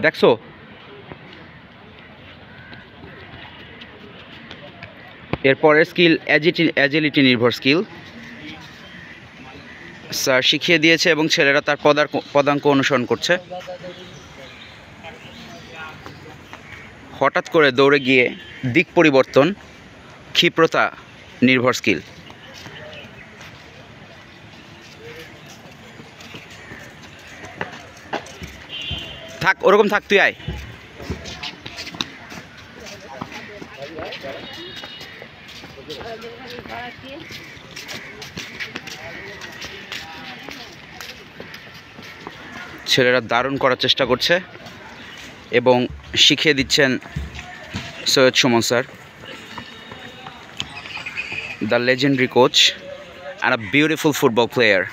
দেখছো? এরপরের skill agility নির্ভর স্কিল। স্যার শিখিয়ে দিয়েছে এবং ছেলেরা তার পদাঙ্ক অনুসরণ করছে। হঠাৎ করে দৌড়ে গিয়ে দিক পরিবর্তন, ক্ষিপ্রতা নির্ভর স্কিল। থাক, ওরকম থাক, তুই আয়। ছেলেরা দারুণ করার চেষ্টা করছে এবং শিখিয়ে দিচ্ছেন Syed Suman sir, the legendary coach and a beautiful football player.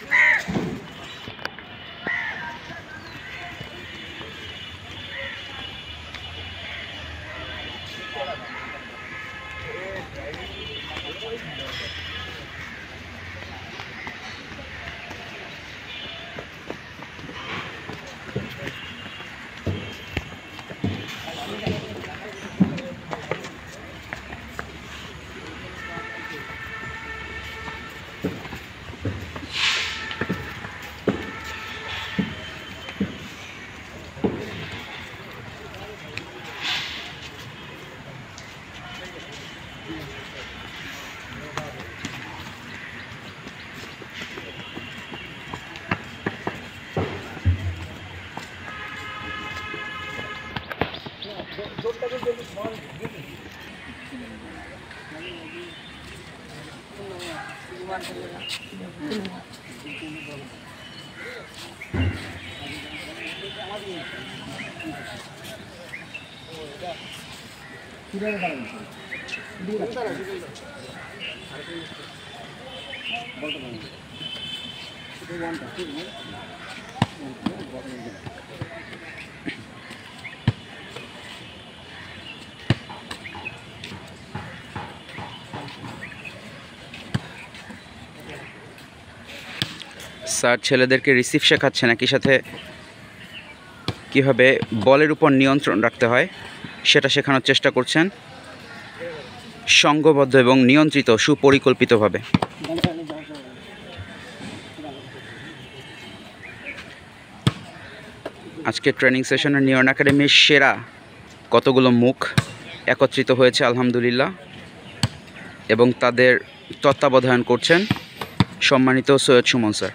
Sir ছেলেদেরকে রিসিভ শেখাচ্ছেন, একই সাথে কীভাবে বলের উপর নিয়ন্ত্রণ রাখতে হয় সেটা শেখানোর চেষ্টা করছেন, সংঘবদ্ধ এবং নিয়ন্ত্রিত সুপরিকল্পিতভাবে। আজকে ট্রেনিং সেশনে নিয়ন একাডেমির সেরা কতগুলো মুখ একত্রিত হয়েছে আলহামদুলিল্লাহ, এবং তাদের তত্ত্বাবধান করছেন সম্মানিত সৈয়দ সুমন স্যার।